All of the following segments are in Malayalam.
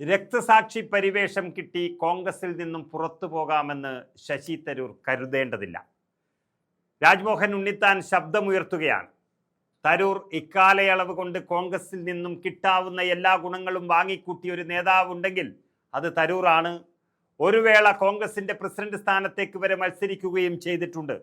രക്തസാക്ഷി പരിവേഷം കിട്ടി കോൺഗ്രസിൽ നിന്നും പുറത്തു പോകാമെന്ന് ശശി തരൂർ കരുതേണ്ടതില്ല. രാജ്മോഹൻ ഉണ്ണിത്താൻ ശബ്ദമുയർത്തുകയാണ്. തരൂർ ഇക്കാലയളവ് കൊണ്ട് കോൺഗ്രസിൽ നിന്നും കിട്ടാവുന്ന എല്ലാ ഗുണങ്ങളും വാങ്ങിക്കൂട്ടിയ ഒരു നേതാവുണ്ടെങ്കിൽ അത് തരൂറാണ്. ഒരു വേള കോൺഗ്രസിന്റെ പ്രസിഡന്റ് സ്ഥാനത്തേക്ക് വരെ മത്സരിക്കുകയും ചെയ്തിട്ടുണ്ട്.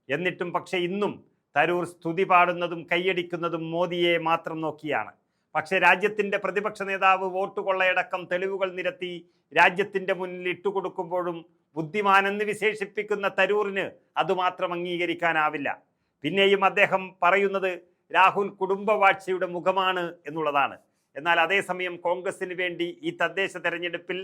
എന്നിട്ടും പക്ഷെ ഇന്നും തരൂർ സ്തുതി പാടുന്നതും കൈയടിക്കുന്നതും മോദിയെ മാത്രം നോക്കിയാണ്. പക്ഷേ രാജ്യത്തിൻ്റെ പ്രതിപക്ഷ നേതാവ് വോട്ട് കൊള്ളയടക്കം തെളിവുകൾ നിരത്തി രാജ്യത്തിൻ്റെ മുന്നിൽ ഇട്ടുകൊടുക്കുമ്പോഴും ബുദ്ധിമാനെന്ന് വിശേഷിപ്പിക്കുന്ന തരൂറിന് അതുമാത്രം അംഗീകരിക്കാനാവില്ല. പിന്നെയും അദ്ദേഹം പറയുന്നത് രാഹുൽ കുടുംബവാഴ്ചയുടെ മുഖമാണ് എന്നുള്ളതാണ്. എന്നാൽ അതേസമയം കോൺഗ്രസിന് വേണ്ടി ഈ തദ്ദേശ തെരഞ്ഞെടുപ്പിൽ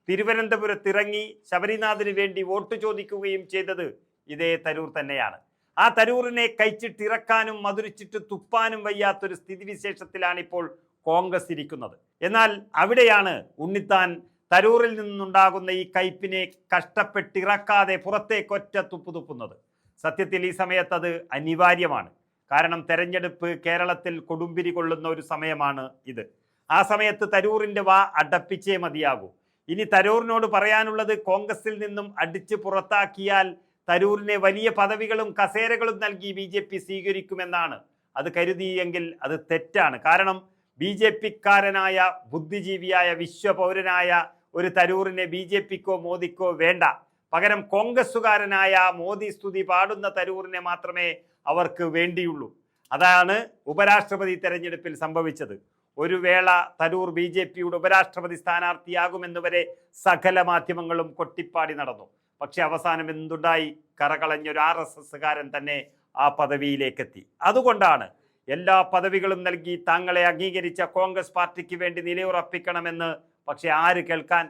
തിരുവനന്തപുരത്തിറങ്ങി ശബരിനാഥിന് വേണ്ടി വോട്ട് ചോദിക്കുകയും ചെയ്തത് ഇതേ തരൂർ തന്നെയാണ്. ആ തരൂറിനെ കഴിച്ചിട്ടിറക്കാനും മധുരിച്ചിട്ട് തുപ്പാനും വയ്യാത്തൊരു സ്ഥിതിവിശേഷത്തിലാണ് ഇപ്പോൾ കോൺഗ്രസ് ഇരിക്കുന്നത്. എന്നാൽ അവിടെയാണ് ഉണ്ണിത്താൻ തരൂറിൽ നിന്നുണ്ടാകുന്ന ഈ കയ്പിനെ കഷ്ടപ്പെട്ടിറക്കാതെ പുറത്തേക്കൊറ്റ തുപ്പ് തുപ്പുന്നത്. സത്യത്തിൽ ഈ സമയത്ത് അത് അനിവാര്യമാണ്. കാരണം തെരഞ്ഞെടുപ്പ് കേരളത്തിൽ കൊടുമ്പിരി കൊള്ളുന്ന ഒരു സമയമാണ് ഇത്. ആ സമയത്ത് തരൂറിൻ്റെ വാ അടപ്പിച്ചേ മതിയാകൂ. ഇനി തരൂറിനോട് പറയാനുള്ളത് കോൺഗ്രസിൽ നിന്നും അടിച്ച് പുറത്താക്കിയാൽ തരൂരിനെ വലിയ പദവികളും കസേരകളും നൽകി BJP സ്വീകരിക്കുമെന്നാണ്. അത് കരുതിയെങ്കിൽ അത് തെറ്റാണ്. കാരണം BJPക്കാരനായ ബുദ്ധിജീവിയായ വിശ്വപൗരനായ ഒരു തരൂറിനെ BJPക്കോ മോദിക്കോ വേണ്ട. പകരം കോൺഗ്രസ്സുകാരനായ മോദി സ്തുതി പാടുന്ന തരൂറിനെ മാത്രമേ അവർക്ക് വേണ്ടിയുള്ളൂ. അതാണ് ഉപരാഷ്ട്രപതി തെരഞ്ഞെടുപ്പിൽ സംഭവിച്ചത്. ഒരു വേള തരൂർ BJPയുടെ ഉപരാഷ്ട്രപതി സ്ഥാനാർത്ഥിയാകുമെന്ന് വരെ സകല മാധ്യമങ്ങളും കൊട്ടിപ്പാടി നടന്നു. പക്ഷെ അവസാനം എന്തുണ്ടായി? കറകളഞ്ഞൊരു RSSകാരൻ തന്നെ ആ പദവിയിലേക്കെത്തി. അതുകൊണ്ടാണ് എല്ലാ പദവികളും നൽകി താങ്കളെ അംഗീകരിച്ച കോൺഗ്രസ് പാർട്ടിക്ക് വേണ്ടി നിലയുറപ്പിക്കണമെന്ന്. പക്ഷെ ആര് കേൾക്കാൻ?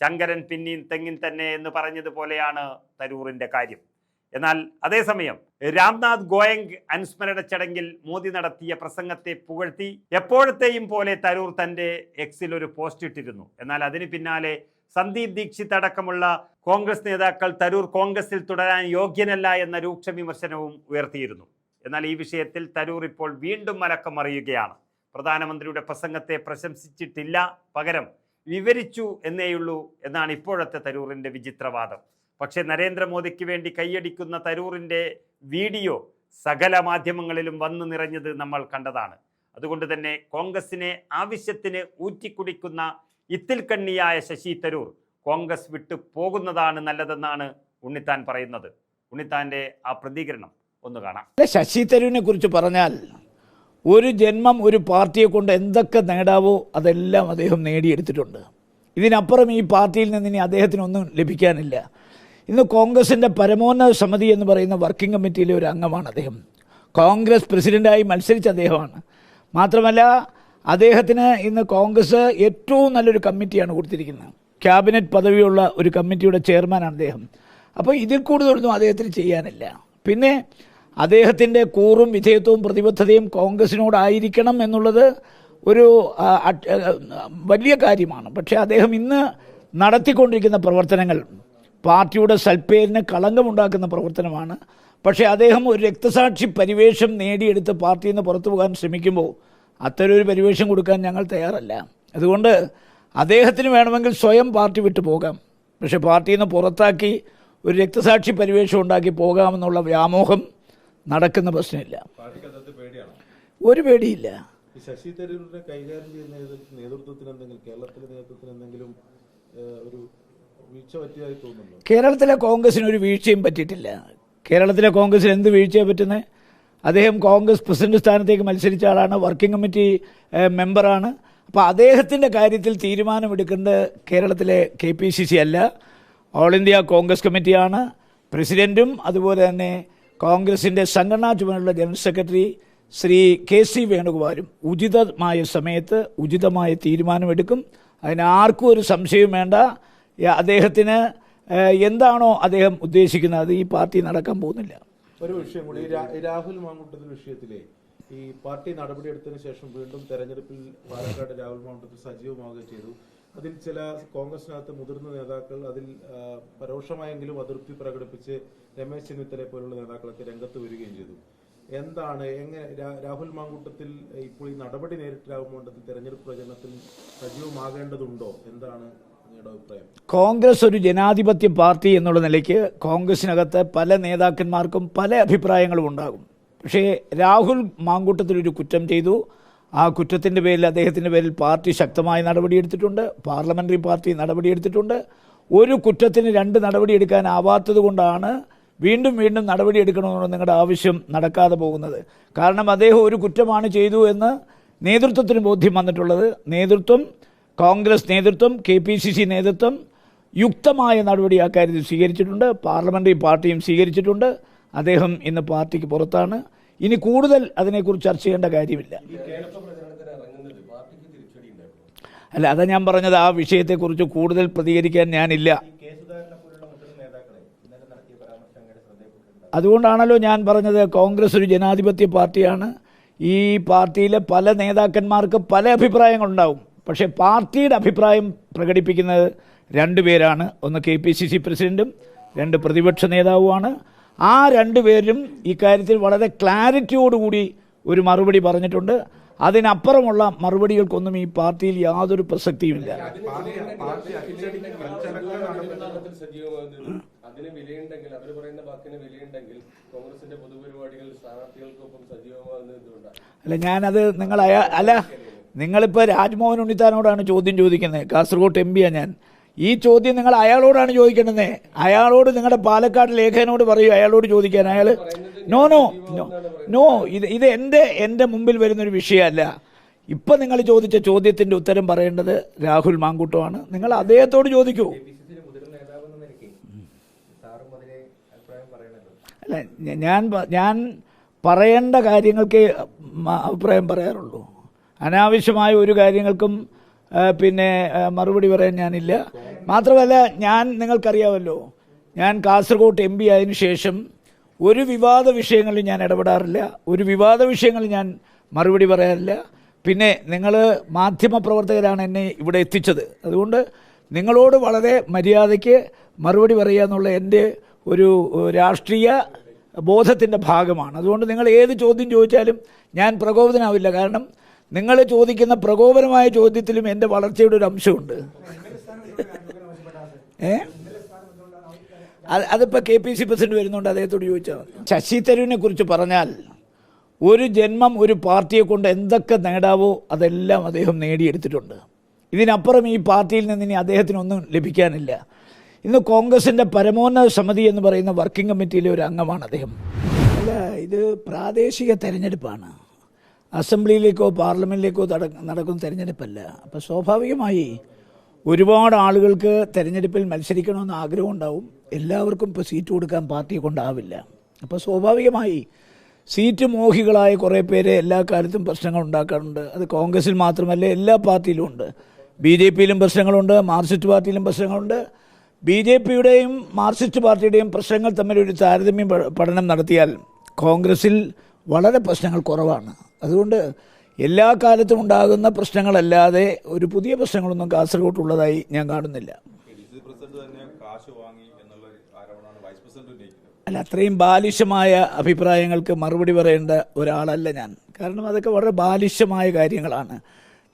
ചങ്കരൻ പിന്നീൻ തെങ്ങിൻ തന്നെ എന്ന് പറഞ്ഞതുപോലെയാണ് തരൂറിൻ്റെ കാര്യം. എന്നാൽ അതേസമയം രാംനാഥ് ഗോയങ്ക് അനുസ്മരണ ചടങ്ങിൽ മോദി നടത്തിയ പ്രസംഗത്തെ പുകഴ്ത്തി എപ്പോഴത്തെയും പോലെ തരൂർ തൻ്റെ എക്സിൽ ഒരു പോസ്റ്റ് ഇട്ടിരുന്നു. എന്നാൽ അതിന് പിന്നാലെ സന്ദീപ് ദീക്ഷിത് അടക്കമുള്ള കോൺഗ്രസ് നേതാക്കൾ തരൂർ കോൺഗ്രസിൽ തുടരാൻ യോഗ്യനല്ല എന്ന രൂക്ഷ വിമർശനവും ഉയർത്തിയിരുന്നു. എന്നാൽ ഈ വിഷയത്തിൽ തരൂർ ഇപ്പോൾ വീണ്ടും മലക്കം മറിയുകയാണ്. പ്രധാനമന്ത്രിയുടെ പ്രസംഗത്തെ പ്രശംസിച്ചിട്ടില്ല, പകരം വിവരിച്ചു എന്നേയുള്ളൂ എന്നാണ് ഇപ്പോഴത്തെ തരൂറിൻ്റെ വിചിത്രവാദം. പക്ഷേ നരേന്ദ്രമോദിക്ക് വേണ്ടി കൈയടിക്കുന്ന തരൂറിൻ്റെ വീഡിയോ സകല മാധ്യമങ്ങളിലും വന്നു നിറഞ്ഞത് നമ്മൾ കണ്ടതാണ്. അതുകൊണ്ട് തന്നെ കോൺഗ്രസിനെ ആവശ്യത്തിന് ഊറ്റിക്കുടിക്കുന്ന ഇത്തിൽക്കണ്ണിയായ ശശി തരൂർ കോൺഗ്രസ് വിട്ടു പോകുന്നതാണ് നല്ലതെന്നാണ് ഉണ്ണിത്താൻ പറയുന്നത്. ഉണ്ണിത്താൻ്റെ ആ പ്രതികരണം ഒന്ന് കാണാം. ശശി തരൂരിനെ കുറിച്ച് പറഞ്ഞാൽ ഒരു ജന്മം ഒരു പാർട്ടിയെ കൊണ്ട് എന്തൊക്കെ നേടാവോ അതെല്ലാം അദ്ദേഹം നേടിയെടുത്തിട്ടുണ്ട്. ഇതിനപ്പുറം ഈ പാർട്ടിയിൽ നിന്ന് ഇനി അദ്ദേഹത്തിനൊന്നും ലഭിക്കാനില്ല. ഇന്ന് കോൺഗ്രസിൻ്റെ പരമോന്നത സമിതി എന്ന് പറയുന്ന വർക്കിംഗ് കമ്മിറ്റിയിലെ ഒരു അംഗമാണ് അദ്ദേഹം. കോൺഗ്രസ് പ്രസിഡൻ്റായി മത്സരിച്ച അദ്ദേഹമാണ്. മാത്രമല്ല അദ്ദേഹത്തിന് ഇന്ന് കോൺഗ്രസ് ഏറ്റവും നല്ലൊരു കമ്മിറ്റിയാണ് കൊടുത്തിരിക്കുന്നത്. ക്യാബിനറ്റ് പദവിയുള്ള ഒരു കമ്മിറ്റിയുടെ ചെയർമാനാണ് അദ്ദേഹം. അപ്പോൾ ഇതിൽ കൂടുതലൊന്നും അദ്ദേഹത്തിന് ചെയ്യാനില്ല. പിന്നെ അദ്ദേഹത്തിൻ്റെ കൂറും വിധേയത്വവും പ്രതിബദ്ധതയും കോൺഗ്രസിനോടായിരിക്കണം എന്നുള്ളത് ഒരു വലിയ കാര്യമാണ്. പക്ഷേ അദ്ദേഹം ഇന്ന് നടത്തിക്കൊണ്ടിരിക്കുന്ന പ്രവർത്തനങ്ങൾ പാർട്ടിയുടെ സൽപ്പേരിന് കളങ്കമുണ്ടാക്കുന്ന പ്രവർത്തനമാണ്. പക്ഷേ അദ്ദേഹം ഒരു രക്തസാക്ഷി പരിവേഷം നേടിയെടുത്ത് പാർട്ടിയിൽ നിന്ന് പുറത്തു പോകാൻ ശ്രമിക്കുമ്പോൾ അത്തരമൊരു പരിവേഷം കൊടുക്കാൻ ഞങ്ങൾ തയ്യാറല്ല. അതുകൊണ്ട് അദ്ദേഹത്തിന് വേണമെങ്കിൽ സ്വയം പാർട്ടി വിട്ടു പോകാം. പക്ഷേ പാർട്ടിയിൽ നിന്ന് പുറത്താക്കി ഒരു രക്തസാക്ഷി പരിവേഷം ഉണ്ടാക്കി പോകാമെന്നുള്ള വ്യാമോഹം നടക്കുന്ന പ്രശ്നമില്ല. ഒരു പേടിയില്ല. ശശി തരൂരിനെ കൈകാര്യം ചെയ്യുന്ന നേതൃത്വത്തിന് കേരളത്തിലെ നേതൃത്വത്തിന് എന്തെങ്കിലും ഒരു വീഴ്ച പറ്റിയതായി തോന്നുന്നു? കേരളത്തിലെ കോൺഗ്രസിന് ഒരു വീഴ്ചയും പറ്റിയിട്ടില്ല. കേരളത്തിലെ കോൺഗ്രസിന് എന്ത് വീഴ്ചയാണ് പറ്റുന്നത്? അദ്ദേഹം കോൺഗ്രസ് പ്രസിഡന്റ് സ്ഥാനത്തേക്ക് മത്സരിച്ച ആളാണ്, വർക്കിംഗ് കമ്മിറ്റി മെമ്പറാണ്. അപ്പോൾ അദ്ദേഹത്തിൻ്റെ കാര്യത്തിൽ തീരുമാനമെടുക്കേണ്ടത് കേരളത്തിലെ KPCC അല്ല, ഓൾ ഇന്ത്യ കോൺഗ്രസ് കമ്മിറ്റിയാണ്. പ്രസിഡൻറ്റും അതുപോലെ തന്നെ കോൺഗ്രസിൻ്റെ സംഘടനാ ചുമതലയുള്ള ജനറൽ സെക്രട്ടറി ശ്രീ KC വേണുഗോപാലും ഉചിതമായ സമയത്ത് ഉചിതമായ തീരുമാനമെടുക്കും. അതിനാർക്കും ഒരു സംശയവും വേണ്ട. അദ്ദേഹത്തിന് എന്താണോ അദ്ദേഹം ഉദ്ദേശിക്കുന്നത് അത് ഈ പാർട്ടി നടക്കാൻ പോകുന്നില്ല. ഒരു വിഷയം കൂടി, രാഹുൽ മാങ്കൂട്ടത്തിൽ വിഷയത്തിലെ ഈ പാർട്ടി നടപടിയെടുത്തതിന് ശേഷം വീണ്ടും തെരഞ്ഞെടുപ്പിൽ പാലക്കാട് രാഹുൽ മാങ്കൂട്ടത്തിൽ സജീവമാവുകയും ചെയ്തു. അതിൽ ചില കോൺഗ്രസിനകത്ത് മുതിർന്ന നേതാക്കൾ അതിൽ പരോക്ഷമായെങ്കിലും അതൃപ്തി പ്രകടിപ്പിച്ച് രമേശ് ചെന്നിത്തലയെ പോലുള്ള നേതാക്കളൊക്കെ രംഗത്ത് വരികയും ചെയ്തു. എന്താണ് എങ്ങനെ രാഹുൽ മാങ്കൂട്ടത്തിൽ ഇപ്പോൾ ഈ നടപടി നേരിട്ട് രാഹുൽ മാങ്കൂട്ടത്തിൽ തെരഞ്ഞെടുപ്പ് പ്രചരണത്തിൽ സജീവമാകേണ്ടതുണ്ടോ? എന്താണ് നിങ്ങളുടെ അഭിപ്രായം? കോൺഗ്രസ് ഒരു ജനാധിപത്യ പാർട്ടി എന്നുള്ള നിലയ്ക്ക് കോൺഗ്രസിനകത്ത് പല നേതാക്കന്മാർക്കും പല അഭിപ്രായങ്ങളും ഉണ്ടാകും. പക്ഷേ രാഹുൽ മാങ്കൂട്ടത്തിൽ ഒരു കുറ്റം ചെയ്തു. ആ കുറ്റത്തിൻ്റെ പേരിൽ അദ്ദേഹത്തിൻ്റെ പേരിൽ പാർട്ടി ശക്തമായ നടപടിയെടുത്തിട്ടുണ്ട്. Parliamentary party നടപടിയെടുത്തിട്ടുണ്ട്. ഒരു കുറ്റത്തിന് രണ്ട് നടപടിയെടുക്കാനാവാത്തത് കൊണ്ടാണ് വീണ്ടും വീണ്ടും നടപടിയെടുക്കണമെന്നുള്ള നിങ്ങളുടെ ആവശ്യം നടക്കാതെ പോകുന്നത്. കാരണം അദ്ദേഹം ഒരു കുറ്റമാണ് ചെയ്തു എന്ന് നേതൃത്വത്തിന് ബോധ്യം വന്നിട്ടുള്ളത്. നേതൃത്വം, കോൺഗ്രസ് നേതൃത്വം, KPCC നേതൃത്വം യുക്തമായ നടപടി ആ കാര്യത്തിൽ സ്വീകരിച്ചിട്ടുണ്ട്. പാർലമെൻ്ററി പാർട്ടിയും സ്വീകരിച്ചിട്ടുണ്ട്. അദ്ദേഹം ഇന്ന് പാർട്ടിക്ക് പുറത്താണ്. ഇനി കൂടുതൽ അതിനെക്കുറിച്ച് ചർച്ച ചെയ്യേണ്ട കാര്യമില്ല. അല്ല, അതാ ഞാൻ പറഞ്ഞത്, ആ വിഷയത്തെക്കുറിച്ച് കൂടുതൽ പ്രതികരിക്കാൻ ഞാനില്ല. അതുകൊണ്ടാണല്ലോ ഞാൻ പറഞ്ഞത് കോൺഗ്രസ് ഒരു ജനാധിപത്യ പാർട്ടിയാണ്. ഈ പാർട്ടിയിലെ പല നേതാക്കന്മാർക്ക് പല അഭിപ്രായങ്ങളുണ്ടാവും. പക്ഷേ പാർട്ടിയുടെ അഭിപ്രായം പ്രകടിപ്പിക്കുന്നത് രണ്ടുപേരാണ്. ഒന്ന് KPCC പ്രസിഡന്റും രണ്ട് പ്രതിപക്ഷ നേതാവുമാണ്. ആ രണ്ടുപേരും ഇക്കാര്യത്തിൽ വളരെ ക്ലാരിറ്റിയോടുകൂടി ഒരു മറുപടി പറഞ്ഞിട്ടുണ്ട്. അതിനപ്പുറമുള്ള മറുപടികൾക്കൊന്നും ഈ പാർട്ടിയിൽ യാതൊരു പ്രസക്തിയുമില്ല. അല്ല, ഞാനത് നിങ്ങളിപ്പോൾ രാജ്മോഹൻ ഉണ്ണിത്താനോടാണ് ചോദ്യം ചോദിക്കുന്നത്. കാസർഗോഡ് MP ഞാൻ. ഈ ചോദ്യം നിങ്ങൾ അയാളോടാണ് ചോദിക്കേണ്ടത്. അയാളോട് നിങ്ങളുടെ പാലക്കാട് ലേഖകനോട് പറയൂ, അയാളോട് ചോദിക്കാൻ. അയാൾ നോ ഇത് എൻ്റെ മുമ്പിൽ വരുന്നൊരു വിഷയമല്ല. ഇപ്പം നിങ്ങൾ ചോദിച്ച ചോദ്യത്തിൻ്റെ ഉത്തരം പറയേണ്ടത് രാഹുൽ മാങ്കൂട്ടമാണ്. നിങ്ങൾ അദ്ദേഹത്തോട് ചോദിക്കൂ. അല്ല, ഞാൻ പറയേണ്ട കാര്യങ്ങൾക്ക് അഭിപ്രായം പറയാറുള്ളൂ. അനാവശ്യമായ ഒരു കാര്യങ്ങൾക്കും മറുപടി പറയാൻ ഞാനില്ല. മാത്രമല്ല, നിങ്ങൾക്കറിയാമല്ലോ, ഞാൻ കാസർഗോഡ് MP ആയതിനു ശേഷം ഒരു വിവാദ വിഷയങ്ങളിൽ ഞാൻ ഇടപെടാറില്ല. ഒരു വിവാദ വിഷയങ്ങളിൽ ഞാൻ മറുപടി പറയാറില്ല. പിന്നെ നിങ്ങൾ മാധ്യമപ്രവർത്തകരാണ് എന്നെ ഇവിടെ എത്തിച്ചത്. അതുകൊണ്ട് നിങ്ങളോട് വളരെ മര്യാദയ്ക്ക് മറുപടി പറയുക എന്നുള്ള എൻ്റെ ഒരു രാഷ്ട്രീയ ബോധത്തിൻ്റെ ഭാഗമാണ്. അതുകൊണ്ട് നിങ്ങൾ ഏത് ചോദ്യം ചോദിച്ചാലും ഞാൻ പ്രകോപിതനാവില്ല. കാരണം നിങ്ങൾ ചോദിക്കുന്ന പ്രകോപനമായ ചോദ്യത്തിലും എൻ്റെ വളർച്ചയുടെ ഒരു അംശമുണ്ട്. അതിപ്പോൾ KPCC പ്രസിഡന്റ് വരുന്നുണ്ട്, അദ്ദേഹത്തോട് ചോദിച്ചാൽ മതി. ശശി തരൂരിനെ കുറിച്ച് പറഞ്ഞാൽ, ഒരു ജന്മം ഒരു പാർട്ടിയെ കൊണ്ട് എന്തൊക്കെ നേടാവോ അതെല്ലാം അദ്ദേഹം നേടിയെടുത്തിട്ടുണ്ട്. ഇതിനപ്പുറം ഈ പാർട്ടിയിൽ നിന്ന് ഇനി അദ്ദേഹത്തിനൊന്നും ലഭിക്കാനില്ല. ഇന്ന് കോൺഗ്രസിൻ്റെ പരമോന്നത സമിതി എന്ന് പറയുന്ന വർക്കിംഗ് കമ്മിറ്റിയിലെ ഒരു അംഗമാണ് അദ്ദേഹം. അല്ല, ഇത് പ്രാദേശിക തെരഞ്ഞെടുപ്പാണ്. അസംബ്ലിയിലേക്കോ പാർലമെൻറ്റിലേക്കോ നടക്കുന്ന തെരഞ്ഞെടുപ്പല്ല. അപ്പോൾ സ്വാഭാവികമായി ഒരുപാട് ആളുകൾക്ക് തെരഞ്ഞെടുപ്പിൽ മത്സരിക്കണമെന്ന് ആഗ്രഹം ഉണ്ടാവും. എല്ലാവർക്കും ഇപ്പോൾ സീറ്റ് കൊടുക്കാൻ പാർട്ടിയെ കൊണ്ടാവില്ല. അപ്പോൾ സ്വാഭാവികമായി സീറ്റ് മോഹികളായ കുറേ പേര് എല്ലാ കാലത്തും പ്രശ്നങ്ങൾ ഉണ്ടാക്കാറുണ്ട്. അത് കോൺഗ്രസിൽ മാത്രമല്ല, എല്ലാ പാർട്ടിയിലും ഉണ്ട്. BJPയിലും പ്രശ്നങ്ങളുണ്ട്, മാർക്സിസ്റ്റ് പാർട്ടിയിലും പ്രശ്നങ്ങളുണ്ട്. BJPയുടെയും മാർക്സിസ്റ്റ് പാർട്ടിയുടെയും പ്രശ്നങ്ങൾ തമ്മിലൊരു താരതമ്യം പഠനം നടത്തിയാൽ കോൺഗ്രസിൽ വളരെ പ്രശ്നങ്ങൾ കുറവാണ്. അതുകൊണ്ട് എല്ലാ കാലത്തും ഉണ്ടാകുന്ന പ്രശ്നങ്ങളല്ലാതെ ഒരു പുതിയ പ്രശ്നങ്ങളൊന്നും കാസർഗോട്ടുള്ളതായി ഞാൻ കാണുന്നില്ല. അല്ല, അത്രയും ബാലിശമായ അഭിപ്രായങ്ങൾക്ക് മറുപടി പറയേണ്ട ഒരാളല്ല ഞാൻ. കാരണം അതൊക്കെ വളരെ ബാലിശമായ കാര്യങ്ങളാണ്.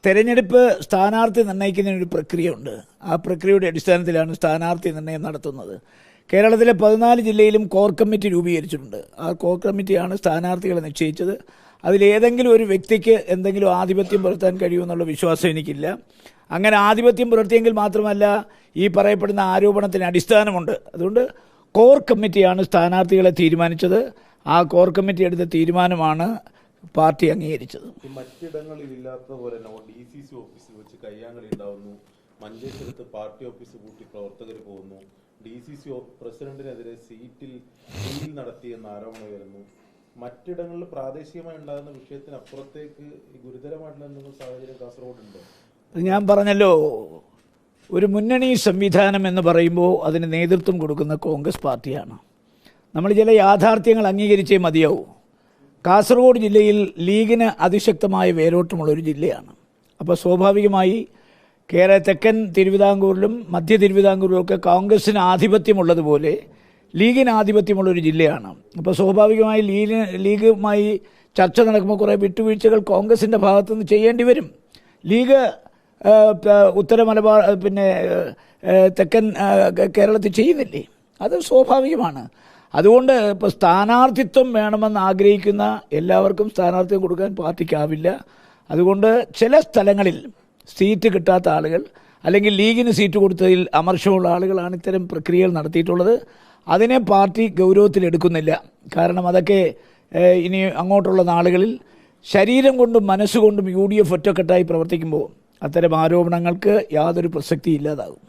തെരഞ്ഞെടുപ്പ് സ്ഥാനാർത്ഥി നിർണ്ണയിക്കുന്നതിനൊരു പ്രക്രിയയുണ്ട്. ആ പ്രക്രിയയുടെ അടിസ്ഥാനത്തിലാണ് സ്ഥാനാർത്ഥി നിർണ്ണയം നടത്തുന്നത്. കേരളത്തിലെ 14 ജില്ലയിലും കോർ കമ്മിറ്റി രൂപീകരിച്ചിട്ടുണ്ട്. ആ കോർ കമ്മിറ്റിയാണ് സ്ഥാനാർത്ഥികളെ നിശ്ചയിച്ചത്. അതിലേതെങ്കിലും ഒരു വ്യക്തിക്ക് എന്തെങ്കിലും ആധിപത്യം പുലർത്താൻ കഴിയുമെന്നുള്ള വിശ്വാസം എനിക്കില്ല. അങ്ങനെ ആധിപത്യം പുലർത്തിയെങ്കിൽ മാത്രമല്ല ഈ പറയപ്പെടുന്ന ആരോപണത്തിന് അടിസ്ഥാനമുണ്ട്. അതുകൊണ്ട് കോർ കമ്മിറ്റിയാണ് സ്ഥാനാർത്ഥികളെ തീരുമാനിച്ചത്. ആ കോർ കമ്മിറ്റി എടുത്ത തീരുമാനമാണ് പാർട്ടി അംഗീകരിച്ചത്. മറ്റിടങ്ങളിൽ ഇല്ലാത്ത പോലെ DCC ഓഫീസിൽ വെച്ച് കയ്യാങ്കളി ഉണ്ടാവുന്നു. മഞ്ചേശ്വരത്ത് പാർട്ടി ഓഫീസ് കൂട്ടി പ്രവർത്തകർ പോകുന്നു. DCC പ്രസിഡന്റിനെതിരെ സീറ്റിൽ നടത്തിയെന്ന് ആരോപണം വരുന്നു. മറ്റിടങ്ങളിൽ പ്രാദേശികമായി ഉണ്ടാകുന്ന വിഷയത്തിനപ്പുറത്തേക്ക് ഗുരുതരമായിട്ടുള്ള എന്തെങ്കിലും സാഹചര്യം കാസർഗോഡുണ്ടോ? ഞാൻ പറഞ്ഞല്ലോ, ഒരു മുന്നണി സംവിധാനം എന്ന് പറയുമ്പോൾ അതിന് നേതൃത്വം കൊടുക്കുന്ന കോൺഗ്രസ് പാർട്ടിയാണ്. നമ്മൾ ചില യാഥാർത്ഥ്യങ്ങൾ അംഗീകരിച്ചേ മതിയാവൂ. കാസർഗോഡ് ജില്ലയിൽ ലീഗിന് അതിശക്തമായ വേരോട്ടമുള്ളൊരു ജില്ലയാണ്. അപ്പോൾ സ്വാഭാവികമായി തെക്കൻ തിരുവിതാംകൂറിലും മധ്യ തിരുവിതാംകൂറിലും ഒക്കെ കോൺഗ്രസിന് ആധിപത്യമുള്ളതുപോലെ ലീഗിന് ആധിപത്യമുള്ളൊരു ജില്ലയാണ്. അപ്പോൾ സ്വാഭാവികമായി ലീഗുമായി ചർച്ച നടക്കുമ്പോൾ കുറേ വിട്ടുവീഴ്ചകൾ കോൺഗ്രസിൻ്റെ ഭാഗത്തുനിന്ന് ചെയ്യേണ്ടി വരും. ലീഗ് ഉത്തര മലബാർ തെക്കൻ കേരളത്തിൽ ചെയ്യുന്നില്ലേ? അത് സ്വാഭാവികമാണ്. അതുകൊണ്ട് ഇപ്പോൾ സ്ഥാനാർത്ഥിത്വം വേണമെന്ന് ആഗ്രഹിക്കുന്ന എല്ലാവർക്കും സ്ഥാനാർത്ഥിത്വം കൊടുക്കാൻ പാർട്ടിക്കാവില്ല. അതുകൊണ്ട് ചില സ്ഥലങ്ങളിൽ സീറ്റ് കിട്ടാത്ത ആളുകൾ അല്ലെങ്കിൽ ലീഗിന് സീറ്റ് കൊടുത്തതിൽ അമർഷമുള്ള ആളുകളാണ് ഇത്തരം പ്രക്രിയകൾ നടത്തിയിട്ടുള്ളത്. അതിനെ പാർട്ടി ഗൗരവത്തിലെടുക്കുന്നില്ല. കാരണം അതൊക്കെ ഇനി അങ്ങോട്ടുള്ള നാളുകളിൽ ശരീരം കൊണ്ടും മനസ്സുകൊണ്ടും UDF ഒറ്റക്കെട്ടായി പ്രവർത്തിക്കുമ്പോൾ അത്തരം ആരോപണങ്ങൾക്ക് യാതൊരു പ്രസക്തിയില്ലാതാകും.